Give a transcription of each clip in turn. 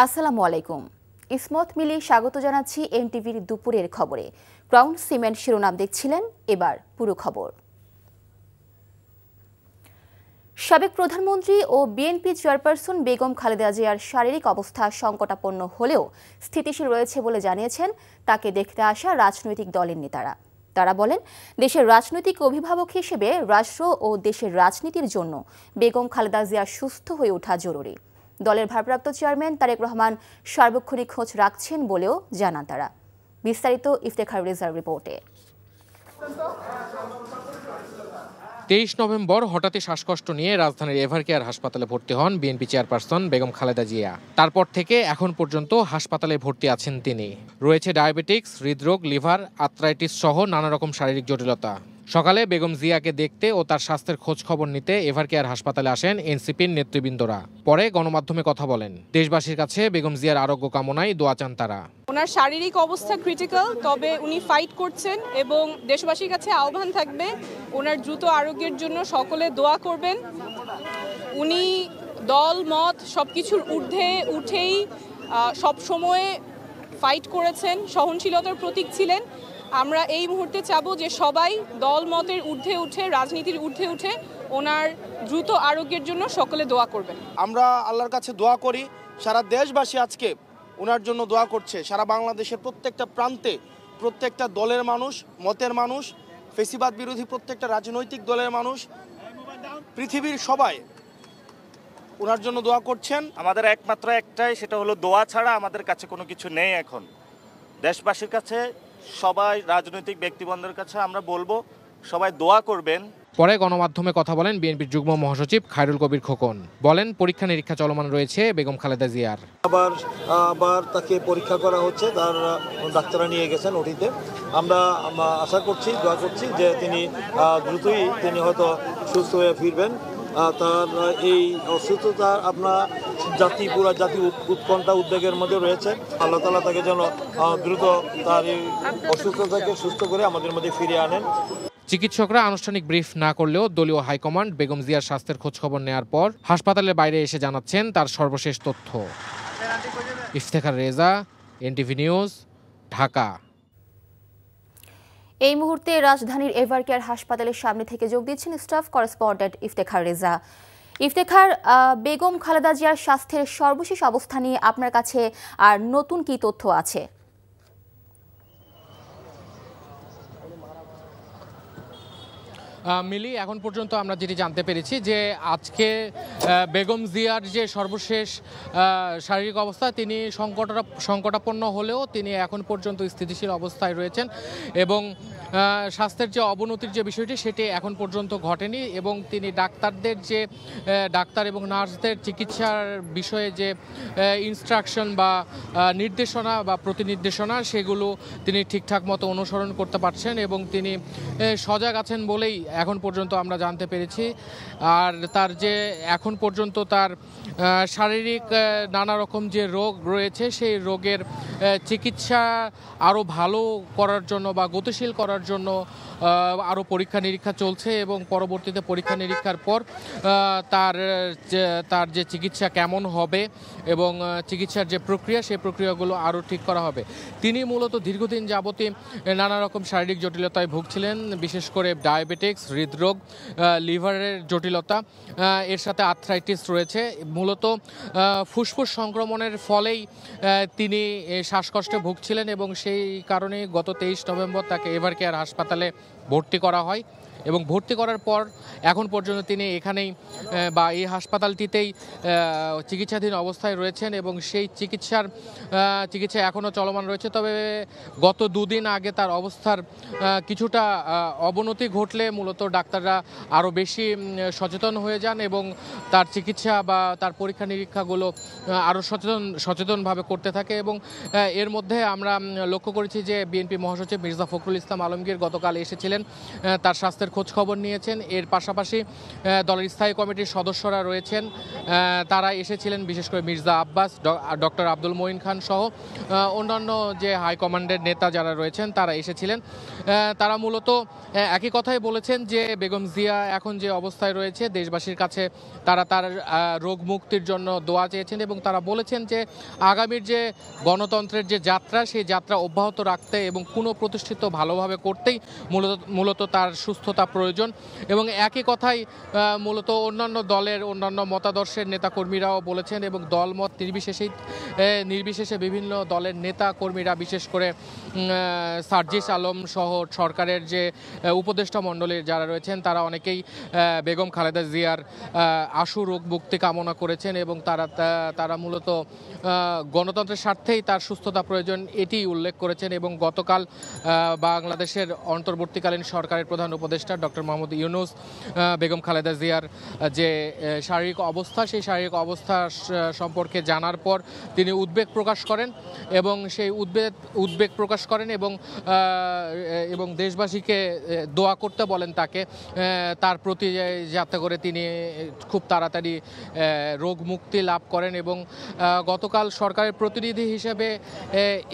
আসসালামু আলাইকুম। ইসমত মিলি স্বাগত জানাচ্ছি এনটিভির দুপুরের খবরে। ক্রাউন সিমেন্ট শিরোনাম দেখছিলেন, এবার পুরো খবর। সাবেক প্রধানমন্ত্রী ও বিএনপি চেয়ারপারসন বেগম খালেদা জিয়ার শারীরিক অবস্থা সংকটাপন্ন হলেও স্থিতিশীল রয়েছে বলে জানিয়েছেন তাকে দেখতে আসা রাজনৈতিক দলের নেতারা। তারা বলেন, দেশের রাজনৈতিক অভিভাবক হিসেবে রাষ্ট্র ও দেশের রাজনীতির জন্য বেগম খালেদা জিয়া সুস্থ হয়ে ওঠা জরুরি। দলের ভারপ্রাপ্ত চেয়ারম্যান তারেক রহমান সার্বক্ষণিক খোঁজ রাখছেন বলেও জানান তারা। বিস্তারিত ইফতেখার রেজার রিপোর্টে। 23 নভেম্বর হঠাৎই শ্বাসকষ্ট নিয়ে রাজধানীর এভারকেয়ার হাসপাতালে ভর্তি হন বিএনপি চেয়ারপারসন বেগম খালেদা জিয়া। তারপর থেকে এখন পর্যন্ত হাসপাতালে ভর্তি আছেন তিনি। রয়েছে ডায়াবেটিক্স, হৃদরোগ, লিভার, আর্থ্রাইটিস সহ নানা রকম শারীরিক জটিলতা। সকালে বেগম জিয়াকে দেখতে ও তার স্বাস্থ্যের খোঁজ খবর নিতে এভারকেয়ার হাসপাতালে আসেন এনসিপির নেতৃবৃন্দরা। পরে গণমাধ্যমে কথা বলেন। দেশবাসীর কাছে বেগম জিয়ার আরোগ্য কামনায় দোয়া চান তারা। ওনার শারীরিক অবস্থা ক্রিটিক্যাল, তবে উনি ফাইট করছেন এবং দেশবাসীর কাছে আহ্বান থাকবে ওনার দ্রুত আরোগ্যের জন্য সকলে দোয়া করবেন। উনি দল মত সবকিছুর ঊর্ধ্বে উঠেই সবসময় ফাইট করেছেন, সহনশীলতার প্রতীক ছিলেন। আমরা এই মুহূর্তে চাবো যে সবাই দল মতের ঊর্ধ্বে উঠে, রাজনীতির ঊর্ধ্বে উঠে ওনার দ্রুত আরোগ্যের জন্য সকলে দোয়া করবেন। আমরা আল্লাহর কাছে দোয়া করি, সারা দেশবাসী আজকে ওনার জন্য দোয়া করছে। সারা বাংলাদেশের প্রত্যেকটা প্রান্তে প্রত্যেকটা দলের মানুষ, মতের মানুষ, ফেসিবাদ বিরোধী প্রত্যেকটা রাজনৈতিক দলের মানুষ, পৃথিবীর সবাই ওনার জন্য দোয়া করছেন। আমাদের একমাত্র একটাই, সেটা হলো দোয়া ছাড়া আমাদের কাছে কোনো কিছু নেই। এখন দেশবাসীর কাছে, সবাই রাজনৈতিক ব্যক্তিবর্গের কাছে আমরা বলবো সবাই দোয়া করবেন। পরে গণমাধ্যমে কথা বলেন বিএনপির যুগ্ম মহাসচিব খায়রুল কবির খোকন। বলেন, পরীক্ষা নিরীক্ষা চলমান রয়েছে বেগম খালেদা জিয়ার। আবার তাকে পরীক্ষা করা হচ্ছে, তার ডাক্তাররা নিয়ে গেছেন ওটিতে। আমরা আশা করছি, দোয়া করছি যে তিনি দ্রুতই হয়তো সুস্থ হয়ে ফিরবেন। তার এই অসুস্থতা পুরা জাতি উৎকণ্ঠা উদ্বেগের মধ্যে রয়েছে। আল্লাহ তাআলা তাকে যেন দ্রুত তার এই অসুস্থতাকে সুস্থ করে আমাদের মধ্যে ফিরিয়ে আনেন। চিকিৎসকরা আনুষ্ঠানিক ব্রিফ না করলেও দলীয় হাইকমান্ড বেগম জিয়ার স্বাস্থ্যের খোঁজখবর নেওয়ার পর হাসপাতালের বাইরে এসে জানাচ্ছেন তার সর্বশেষ তথ্য। Iftekhar Reza, NTV news, Dhaka. এই মুহূর্তে রাজধানীর এভারকেয়ার হাসপাতালের সামনে থেকে যোগ দিচ্ছেন স্টাফ করেসপন্ডেন্ট ইফতেখার রেজা। ইফতেখার, বেগম খালেদা জিয়ার স্বাস্থ্যের সর্বশেষ অবস্থা নিয়ে আপনার কাছে আর নতুন কি তথ্য আছে? মিলি, এখন পর্যন্ত আমরা যেটি জানতে পেরেছি যে আজকে বেগম জিয়ার যে সর্বশেষ শারীরিক অবস্থা, তিনি সংকটাপন্ন হলেও তিনি এখন পর্যন্ত স্থিতিশীল অবস্থায় রয়েছেন এবং স্বাস্থ্যের যে অবনতির যে বিষয়টি সেটি এখন পর্যন্ত ঘটেনি এবং তিনি ডাক্তার এবং নার্সদের চিকিৎসার বিষয়ে যে ইনস্ট্রাকশন বা নির্দেশনা বা প্রতিনির্দেশনা সেগুলো তিনি ঠিকঠাক মতো অনুসরণ করতে পারছেন এবং তিনি সজাগ আছেন বলেই এখন পর্যন্ত আমরা জানতে পেরেছি। আর তার যে এখন পর্যন্ত তার শারীরিক নানা রকম যে রোগ রয়েছে সেই রোগের চিকিৎসা আরও ভালো করার জন্য বা গতিশীল করার জন্য আরও পরীক্ষা নিরীক্ষা চলছে এবং পরবর্তীতে পরীক্ষা নিরীক্ষার পর তার যে চিকিৎসা কেমন হবে এবং চিকিৎসার যে প্রক্রিয়া সেই প্রক্রিয়াগুলো আরও ঠিক করা হবে। তিনি মূলত দীর্ঘদিন যাবতই নানা রকম শারীরিক জটিলতায় ভুগছিলেন, বিশেষ করে ডায়াবেটিক্স, হৃদরোগ, লিভারের জটিলতা, এর সাথে আর্থ্রাইটিস রয়েছে। মূলত ফুসফুস সংক্রমণের ফলেই তিনি শ্বাসকষ্টে ভুগছিলেন এবং সেই কারণে গত 23 নভেম্বর তাকে এভারকেয়ার হাসপাতালে ভর্তি করা হয় এবং ভর্তি করার পর এখন পর্যন্ত তিনি এখানেই বা এই হাসপাতালটিতেই চিকিৎসাধীন অবস্থায় রয়েছেন এবং সেই চিকিৎসা এখনও চলমান রয়েছে। তবে গত দুদিন আগে তার অবস্থার কিছুটা অবনতি ঘটলে মূলত ডাক্তাররা আরও বেশি সচেতন হয়ে যান এবং তার চিকিৎসা বা তার পরীক্ষা নিরীক্ষাগুলো আরও সচেতনভাবে করতে থাকে এবং এর মধ্যে আমরা লক্ষ্য করেছি যে বিএনপি মহাসচিব মির্জা ফখরুল ইসলাম আলমগীর গতকাল এসেছিলেন এসেছেন, তার স্বাস্থ্যের খোঁজ খবর নিয়েছেন। এর পাশাপাশি দলের স্থায়ী কমিটির সদস্যরা রয়েছেন, তারা এসেছিলেন, বিশেষ করে মির্জা আব্বাস, ডক্টর আব্দুল মঈন খান সহ অন্যান্য যে হাইকমান্ডের নেতা যারা রয়েছেন তারা এসেছিলেন। তারা মূলত একই কথাই বলেছেন যে বেগম জিয়া এখন যে অবস্থায় রয়েছে, দেশবাসীর কাছে তারা তার রোগ মুক্তির জন্য দোয়া চেয়েছেন এবং তারা বলেছেন যে আগামীর যে গণতন্ত্রের যে যাত্রা, সেই যাত্রা অব্যাহত রাখতে এবং পুনঃপ্রতিষ্ঠিত ভালোভাবে করতেই মূলত তার সুস্থতা প্রয়োজন। এবং একই কথাই মূলত অন্যান্য দলের অন্যান্য মতাদর্শের নেতাকর্মীরাও বলেছেন এবং দলমত নির্বিশেষে বিভিন্ন দলের নেতাকর্মীরা, বিশেষ করে সার্জিস আলম সহ সরকারের যে উপদেষ্টা মণ্ডলীর যারা রয়েছেন তারা অনেকেই বেগম খালেদা জিয়ার আশু রোগ মুক্তি কামনা করেছেন এবং তারা মূলত গণতন্ত্রের স্বার্থেই তার সুস্থতা প্রয়োজন এটি উল্লেখ করেছেন। এবং গতকাল বাংলাদেশের অন্তর্বর্তীকালীন সরকারের প্রধান উপদেষ্টা ডক্টর মোহাম্মদ ইউনূস বেগম খালেদা জিয়ার যে শারীরিক অবস্থা, সেই শারীরিক অবস্থা সম্পর্কে জানার পর তিনি উদ্বেগ প্রকাশ করেন এবং সেই উদ্বেগ প্রকাশ করেন এবং দেশবাসীকে দোয়া করতে বলেন তার প্রতি, যাতে করে তিনি খুব তাড়াতাড়ি রোগ মুক্তি লাভ করেন। এবং গতকাল সরকারের প্রতিনিধি হিসেবে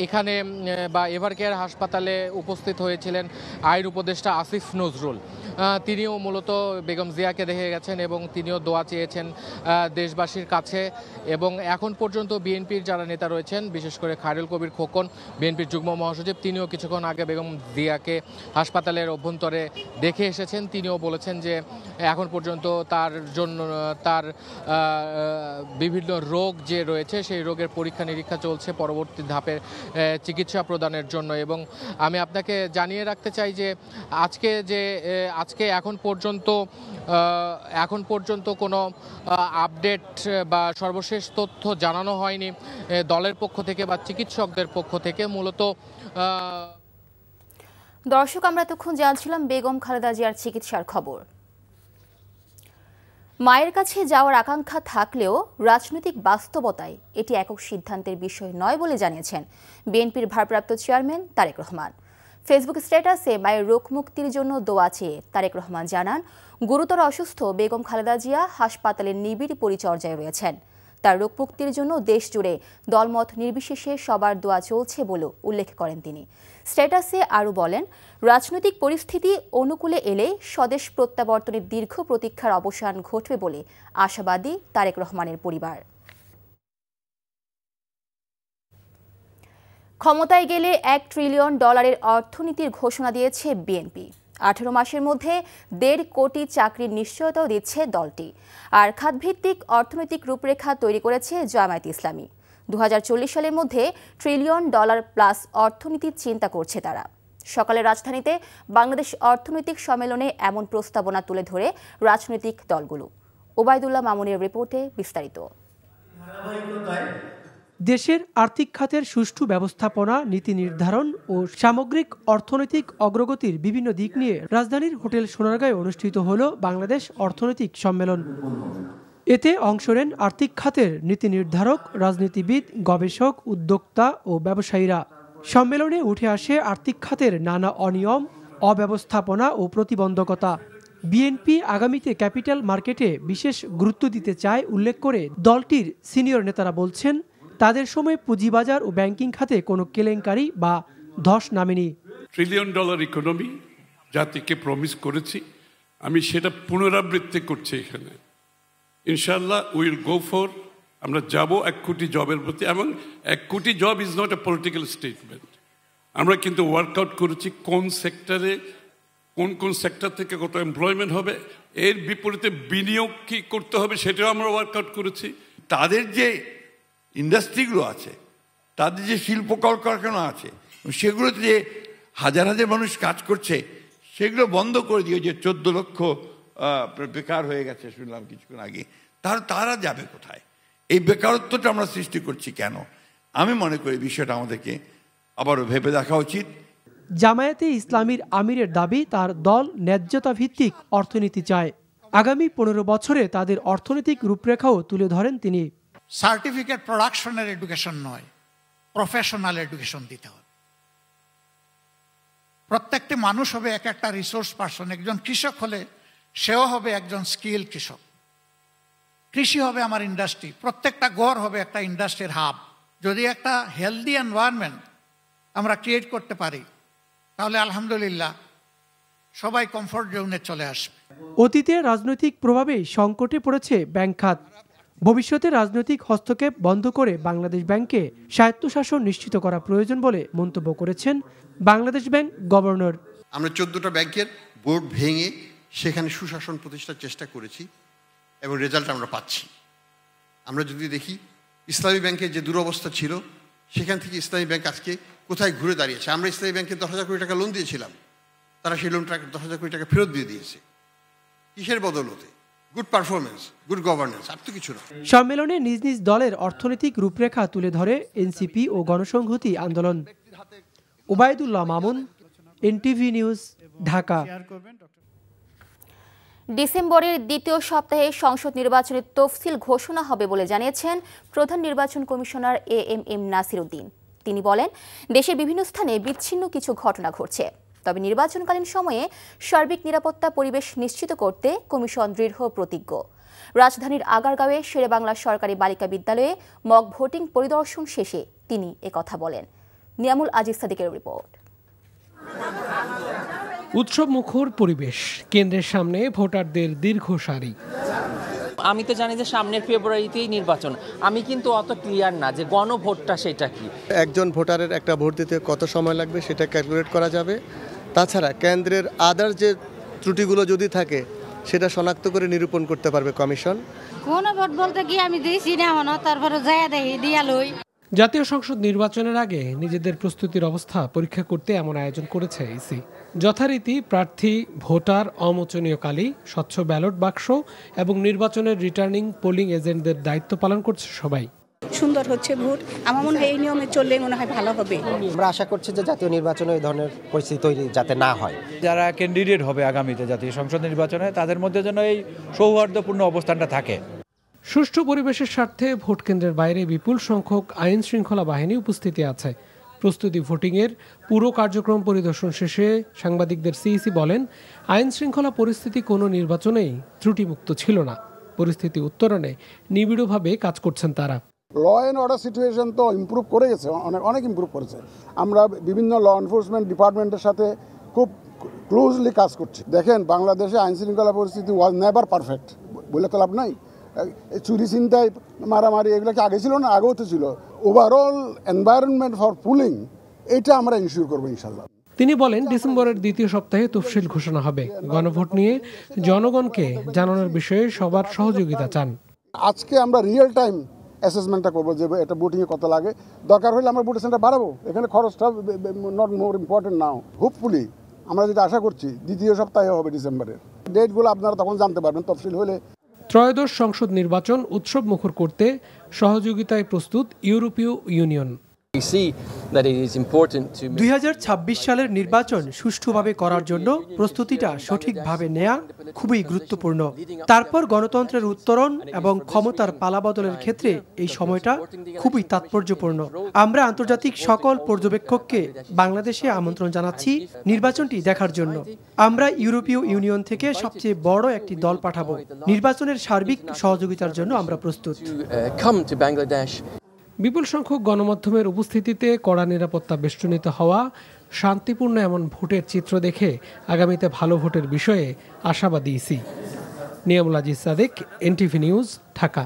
এখানে বা এভারকেয়ার হাসপাতালে উপস্থিত হয়েছিলেন আইন উপদেষ্টা আসিফ নজরুল। তিনিও মূলত বেগম জিয়াকে দেখে গেছেন এবং তিনিও দোয়া চেয়েছেন দেশবাসীর কাছে। এবং এখন পর্যন্ত বিএনপির যারা নেতা রয়েছেন, বিশেষ করে খায়রুল কবির খোকন, বিএনপির যুগ্ম মহাসচিব, তিনিও কিছুক্ষণ আগে বেগম জিয়াকে হাসপাতালের অভ্যন্তরে দেখে এসেছেন। তিনিও বলেছেন যে এখন পর্যন্ত তার বিভিন্ন রোগ যে রয়েছে সেই রোগের পরীক্ষা নিরীক্ষা চলছে পরবর্তী ধাপের চিকিৎসা প্রদানের জন্য। এবং আমি আপনাকে জানিয়ে রাখতে চাই যে আজকে এখন পর্যন্ত কোনো আপডেট বা সর্বশেষ তথ্য জানানো হয়নি দলের পক্ষ থেকে বা চিকিৎসকদের পক্ষ থেকে। মূলত দর্শক, আমরা এতক্ষণ জানছিলাম বেগম খালেদা জিয়ার চিকিৎসার খবর। মায়ের কাছে যাওয়ার আকাঙ্ক্ষা থাকলেও রাজনৈতিক বাস্তবতায় এটি একক সিদ্ধান্তের বিষয় নয় বলে জানিয়েছেন বিএনপির ভারপ্রাপ্ত চেয়ারম্যান তারেক রহমান। ফেসবুক স্ট্যাটাসে মায়ের রোগ মুক্তির জন্য দোয়া চেয়ে তারেক রহমান জানান, গুরুতর অসুস্থ বেগম খালেদা জিয়া হাসপাতালের নিবিড় পরিচর্যায় রয়েছেন। তার রোগ মুক্তির জন্য দেশ জুড়ে দলমত নির্বিশেষে সবার দোয়া চলছে বলে উল্লেখ করেন তিনি। স্ট্যাটাসে আরও বলেন, রাজনৈতিক পরিস্থিতি অনুকূলে এলে স্বদেশ প্রত্যাবর্তনের দীর্ঘ প্রতীক্ষার অবসান ঘটবে বলে আশাবাদী তারেক রহমানের পরিবার। ক্ষমতায় গেলে $1 ট্রিলিয়ন অর্থনীতির ঘোষণা দিয়েছে বিএনপি। 18 মাসের মধ্যে 1.5 কোটি চাকরির নিশ্চয়তাও দিচ্ছে দলটি। আর খাতভিত্তিক অর্থনৈতিক রূপরেখা তৈরি করেছে জামায়াতে ইসলামী। 2040 সালের মধ্যে $1 ট্রিলিয়ন প্লাস অর্থনীতির চিন্তা করছে তারা। সকালে রাজধানীতে বাংলাদেশ অর্থনৈতিক সম্মেলনে এমন প্রস্তাবনা তুলে ধরে রাজনৈতিক দলগুলো। ওবায়দুল্লাহ মামুনের রিপোর্টে বিস্তারিত। দেশের আর্থিক খাতের সুষ্ঠু ব্যবস্থাপনা, নীতি নির্ধারণ ও সামগ্রিক অর্থনৈতিক অগ্রগতির বিভিন্ন দিক নিয়ে রাজধানীর হোটেল সোনারগাঁয়ে অনুষ্ঠিত হল বাংলাদেশ অর্থনৈতিক সম্মেলন। এতে অংশ নেন আর্থিক খাতের নীতি নির্ধারক, রাজনীতিবিদ, গবেষক, উদ্যোক্তা ও ব্যবসায়ীরা। সম্মেলনে উঠে আসে আর্থিক খাতের নানা অনিয়ম, অব্যবস্থাপনা ও প্রতিবন্ধকতা। বিএনপি আগামীতে ক্যাপিটাল মার্কেটে বিশেষ গুরুত্ব দিতে চায় উল্লেখ করে দলটির সিনিয়র নেতারা বলছেন, তাদের সময় পুঁজিবাজার ও ব্যাংকিং খাতে কোনো কেলেঙ্কারি বা ধস নামেনি। $1 ট্রিলিয়ন ইকোনমি জাতিকে প্রমিস করেছি, আমি সেটা পুনরাবৃত্তি করছি এখানে। ইনশাআল্লাহ উইল গো ফর, আমরা যাব 1 কোটি জবের প্রতি। এবং 1 কোটি job is not a political statement. আমরা কিন্তু ওয়ার্কআউট করেছি কোন সেক্টরে, কোন সেক্টর থেকে কত এমপ্লয়মেন্ট হবে, এর বিপরীতে বিনিয়োগ কী করতে হবে সেটাও আমরা ওয়ার্কআউট করেছি। তাদের যে ইন্ডাস্ট্রিগুলো আছে, তাদের যে শিল্প কলকারখানা আছে, সেগুলোতে যে হাজার হাজার মানুষ কাজ করছে, সেগুলো বন্ধ করে দিয়ে যে 14 লক্ষ বেকার হয়ে গেছে শুনলাম কিছুক্ষণ আগে, তারা যাবে কোথায়? এই বেকারত্বটা আমরা সৃষ্টি করছি কেন? আমি মনে করি বিষয়টা আমাদেরকে আবারও ভেবে দেখা উচিত। জামায়াতে ইসলামীর আমিরের দাবি, তার দল ন্যায্যতা ভিত্তিক অর্থনীতি চায়। আগামী 15 বছরে তাদের অর্থনৈতিক রূপরেখাও তুলে ধরেন তিনি। সার্টিফিকেট প্রোডাকশনের এডুকেশন নয়, প্রফেশনাল এডুকেশন দিতে হবে। প্রত্যেকটি মানুষ হবে এক একটা রিসোর্স পার্সন। একজন কৃষক হলে সেও হবে একজন স্কিল কৃষক। কৃষি হবে আমার ইন্ডাস্ট্রি, প্রত্যেকটা গড় হবে একটা ইন্ডাস্ট্রির হাব। যদি একটা হেলদি এনভায়রনমেন্ট আমরা ক্রিয়েট করতে পারি তাহলে আলহামদুলিল্লাহ সবাই কমফোর্ট জোনে চলে আসবে। অতীতে রাজনৈতিক প্রভাবে সংকটে পড়েছে ব্যাংক খাত। ভবিষ্যতে রাজনৈতিক হস্তক্ষেপ বন্ধ করে বাংলাদেশ ব্যাংকে স্বায়ত্তশাসন নিশ্চিত করা প্রয়োজন বলে মন্তব্য করেছেন বাংলাদেশ ব্যাংক গভর্নর। আমরা 14টা ব্যাংকের বোর্ড ভেঙে সেখানে সুশাসন প্রতিষ্ঠার চেষ্টা করেছি এবং রেজাল্ট আমরা পাচ্ছি। আমরা যদি দেখি ইসলামী ব্যাংকের যে দুরবস্থা ছিল সেখান থেকে ইসলামী ব্যাংক আজকে কোথায় ঘুরে দাঁড়িয়েছে। আমরা ইসলামী ব্যাংকে 10,000 কোটি টাকা লোন দিয়েছিলাম, তারা সেই লোনটা 10,000 কোটি টাকা ফেরত দিয়ে দিয়েছে। কিসের বদলতে? গুড পারফরমেন্স, গুড গভর্নেন্স, আর তো কিছু না। সম্মেলনে নিজ নিজ দলের অর্থনৈতিক রূপরেখা তুলে ধরে এনসিপি ও গণসংহতি আন্দোলন। Obaidullah Mamun, NTV news, Dhaka. ডিসেম্বরের দ্বিতীয় সপ্তাহে সংসদ নির্বাচনের তফসিল ঘোষণা হবে বলে জানিয়েছেন প্রধান নির্বাচন কমিশনার এএমএম নাসির উদ্দিন। তিনি বলেন, দেশের বিভিন্ন স্থানে বিচ্ছিন্ন কিছু ঘটনা ঘটছে, তবে নির্বাচনকালীন সময়ে সার্বিক নিরাপত্তা পরিবেশ নিশ্চিত করতে কমিশন দৃঢ় প্রতিজ্ঞ। রাজধানীর আগারগাঁওয়ে শেরেবাংলা সরকারি বালিকা বিদ্যালয়ে মক ভোটিং পরিদর্শন শেষে তিনি একথা বলেন। নিয়ামুল আজিজ সাদিকের রিপোর্ট। উৎসব মুখর পরিবেশ, কেন্দ্রের সামনে ভোটারদের দীর্ঘ সারি। আমি তো জানি যে সামনের ফেব্রুয়ারিতেই নির্বাচন, আমি কিন্তু অত ক্লিয়ার না যে গণভোটটা সেটা কি। একজন ভোটারের একটা ভোট দিতে কত সময় লাগবে সেটা ক্যালকুলেট করা যাবে। তাছাড়া কেন্দ্রের আদার যে ত্রুটিগুলো যদি থাকে সেটা শনাক্ত করে নিরূপণ করতে পারবে কমিশন। গণভোট বলতে কি আমি দিয়েছি না, তারপরে যাইয়া দেখি দিয়া লই। জাতীয় সংসদ নির্বাচনের আগে নিজেদের প্রস্তুতির অবস্থা পরীক্ষা করতে এমন আয়োজন করেছে ইসি। যথারীতি প্রার্থী, ভোটার, অমোচনীয় কালি, স্বচ্ছ ব্যালট বাক্স এবং নির্বাচনের রিটার্নিং পোলিং এজেন্টদের দায়িত্ব পালন করছে সবাই। সুন্দর হচ্ছে ভোট, আমার মনে হয় এই নিয়মে চললে মনে হয় ভালো হবে। আমরা আশা করছি যে জাতীয় নির্বাচনে এই ধরনের পরিস্থিতি তৈরি যাতে না হয়। যারা ক্যান্ডিডেট হবে আগামীতে জাতীয় সংসদ নির্বাচনে, তাদের মধ্যে যেন এই সৌহার্দ্যপূর্ণ অবস্থানটা থাকে। সুষ্ঠু পরিবেশের স্বার্থে ভোট কেন্দ্রের বাইরে বিপুল সংখ্যক আইন শৃঙ্খলা বাহিনী উপস্থিতি আছে। প্রস্তুতি ভোটিংয়ের পুরো কার্যক্রম পরিদর্শন শেষে সাংবাদিকদের সিইসি বলেন, আইন শৃঙ্খলা পরিস্থিতি কোনো নির্বাচনেই ত্রুটিমুক্ত ছিল না। পরিস্থিতি উত্তরণে নিবিড়ভাবে কাজ করছেন তারা। ল অ্যান্ড অর্ডার সিচুয়েশন তো ইমপ্রুভ করে গেছে, অনেক ইমপ্রুভ করেছে। আমরা বিভিন্ন ল এনফোর্সমেন্ট ডিপার্টমেন্টের সাথে খুব ক্লোজলি কাজ করছি। দেখেন, বাংলাদেশে আইন শৃঙ্খলা পরিস্থিতি ওয়াজ নেভার পারফেক্ট, বলে তো লাভ নাই। চুরি, ছিনতাই, মারামারি এগুলো কি আগে ছিল না? আগেও তো ছিল। ওভারঅল এনভায়রনমেন্ট ফর পুলিং, এটা আমরা ইনশিওর করবো ইনশাল্লাহ। তিনি বলেন, ডিসেম্বরের দ্বিতীয় সপ্তাহে তফসিল ঘোষণা হবে। গণভোট নিয়ে জনগণকে জানানোর বিষয়ে সবার সহযোগিতা চান। আজকে আমরা রিয়েল টাইম অ্যাসেসমেন্টটা করবো যে এটা ভোটিংয়ে কত লাগে। দরকার হলে আমরা ভোটের সেন্টার বাড়াবো, এখানে খরচটা not more important now. Hopefully আমরা যেটা আশা করছি দ্বিতীয় সপ্তাহে হবে ডিসেম্বরের। ডেটগুলো আপনারা তখন জানতে পারবেন তফসিল হলে। ত্রয়োদশ সংসদ নির্বাচন উৎসব মুখর করতে সহযোগিতায় প্রস্তুত ইউরোপীয় ইউনিয়ন। 2026 সালের নির্বাচন সুষ্ঠুভাবে করার জন্য প্রস্তুতিটা সঠিকভাবে নেওয়া খুবই গুরুত্বপূর্ণ। তারপর গণতন্ত্রের উত্তরণ এবং ক্ষমতার পালাবদলের ক্ষেত্রে এই সময়টা খুবই তাৎপর্যপূর্ণ। আমরা আন্তর্জাতিক সকল পর্যবেক্ষককে বাংলাদেশে আমন্ত্রণ জানাচ্ছি নির্বাচনটি দেখার জন্য। আমরা ইউরোপীয় ইউনিয়ন থেকে সবচেয়ে বড় একটি দল পাঠাবো। নির্বাচনের সার্বিক সহযোগিতার জন্য আমরা প্রস্তুত। বিপুল সংখ্যক গণমাধ্যমের উপস্থিতিতে কড়া নিরাপত্তা বেষ্টনীত হওয়া শান্তিপূর্ণ এমন ভোটের চিত্র দেখে আগামীতে ভালো ভোটের বিষয়ে আশাবাদী EC. Niamul Aziz Sadik, NTV news, Dhaka.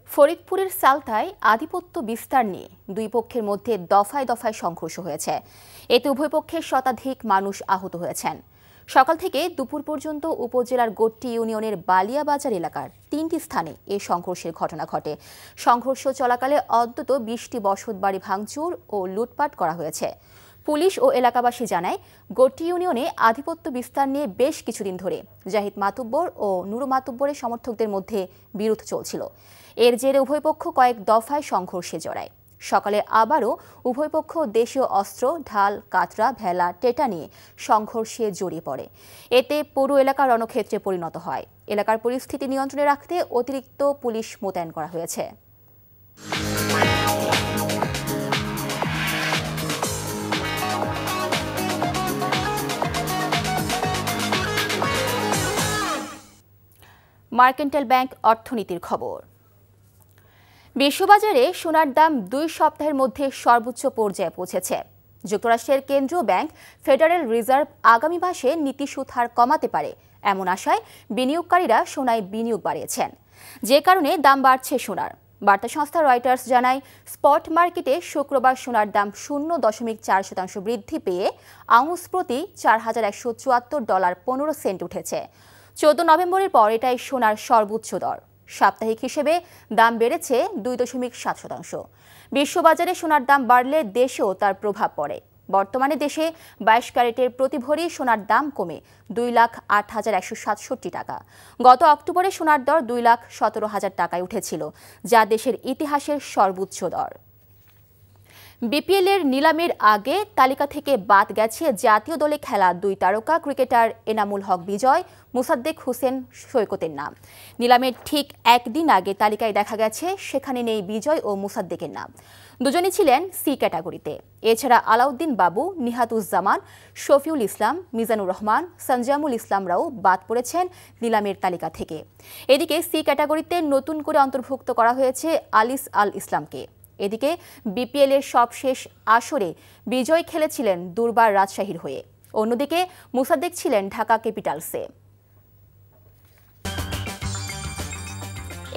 ফরিদপুরের সালতায় আধিপত্য বিস্তার নিয়ে দুই পক্ষের মধ্যে দফায় দফায় সংঘর্ষ হয়েছে। এতে উভয় পক্ষের শতাধিক মানুষ আহত হয়েছেন। সকাল থেকে দুপুর পর্যন্ত উপজেলার গোট্টি ইউনিয়নের বালিয়াবাজার এলাকার 3টি স্থানে এই সংঘর্ষের ঘটনা ঘটে। সংঘর্ষ চলাকালে অন্তত 20টি বসতবাড়ি ভাঙচুর ও লুটপাট করা হয়েছে। পুলিশ ও এলাকাবাসী জানায়, গোট্টি ইউনিয়নে আধিপত্য বিস্তার নিয়ে বেশ কিছুদিন ধরে জাহিদ মাতুব্বর ও নুরু মাতুব্বরের সমর্থকদের মধ্যে বিরোধ চলছিল। এর জেরে উভয় পক্ষ কয়েক দফায় সংঘর্ষে জড়ায়। সকালে আবারও উভয় পক্ষ দেশীয় অস্ত্র, ঢাল, কাতরা, ভেলা, টেটা নিয়ে সংঘর্ষে জড়িয়ে পড়ে। এতে পুরো এলাকা রণক্ষেত্রে পরিণত হয়। এলাকার পরিস্থিতি নিয়ন্ত্রণে রাখতে অতিরিক্ত পুলিশ মোতায়েন করা হয়েছে। মার্কেন্টাইল ব্যাংক অর্থনীতির খবর। বিশ্ববাজারে সোনার দাম 2 সপ্তাহের মধ্যে সর্বোচ্চ পর্যায়ে পৌঁছেছে। যুক্তরাষ্ট্রের কেন্দ্রীয় ব্যাংক ফেডারেল রিজার্ভ আগামী মাসে নীতি সুদ হার কমাতে পারে এমন আশায় বিনিয়োগকারীরা সোনায় বিনিয়োগ বাড়িয়েছেন, যে কারণে দাম বাড়ছে সোনার। বার্তা সংস্থা রয়টার্স জানায়, স্পট মার্কেটে শুক্রবার সোনার দাম 0.4% বৃদ্ধি পেয়ে আউন্স প্রতি $4,174.15 উঠেছে। 14 নভেম্বরের পর এটাই সোনার সর্বোচ্চ দর। সাপ্তাহিক হিসেবে দাম বেড়েছে 2.7%। বিশ্ববাজারে সোনার দাম বাড়লে দেশেও তার প্রভাব পড়ে। বর্তমানে দেশে 22 ক্যারেটের প্রতি ভরি সোনার দাম কমে 2,08,167 টাকা। গত অক্টোবরে সোনার দর 2,17,000 টাকায় উঠেছিল, যা দেশের ইতিহাসের সর্বোচ্চ দর। বিপিএল এর নিলামের আগে তালিকা থেকে বাদ গেছে জাতীয় দলে খেলা 2 তারকা ক্রিকেটার এনামুল হক বিজয়, মুসাদ্দেক হোসেন সৈকতের নাম। নিলামের ঠিক একদিন আগে তালিকায় দেখা গেছে সেখানে নেই বিজয় ও মুসাদ্দেকের নাম। দুজনই ছিলেন সি ক্যাটাগরিতে। এছাড়া আলাউদ্দিন বাবু, নিহাতুজ্জামান, শফিউল ইসলাম, মিজানুর রহমান, সঞ্জামুল ইসলামরাও বাদ পড়েছেন নিলামের তালিকা থেকে। এদিকে সি ক্যাটাগরিতে নতুন করে অন্তর্ভুক্ত করা হয়েছে আলিস আল ইসলামকে। এদিকে বিপিএল এর সবশেষ আসরে বিজয় খেলেছিলেন দুর্বার রাজশাহীর হয়ে, অন্যদিকে মুসাদ্দেক ছিলেন ঢাকা ক্যাপিটালসে।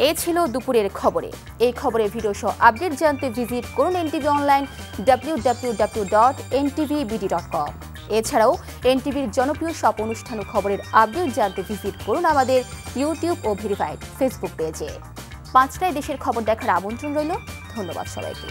এই ছিল দুপুরের খবরে। এই খবরের ভিডিও সহ আপডেট জানতে ভিজিট করুন এনটিভি অনলাইন www.ntvbd.com। এছাড়াও এনটিভির জনপ্রিয় সব অনুষ্ঠান ও খবরের আপডেট জানতে ভিজিট করুন আমাদের ইউটিউব ও ভেরিফাইড ফেসবুক পেজে। 5টায় দেশের খবর দেখার আমন্ত্রণ রইল। ধন্যবাদ সবাইকে।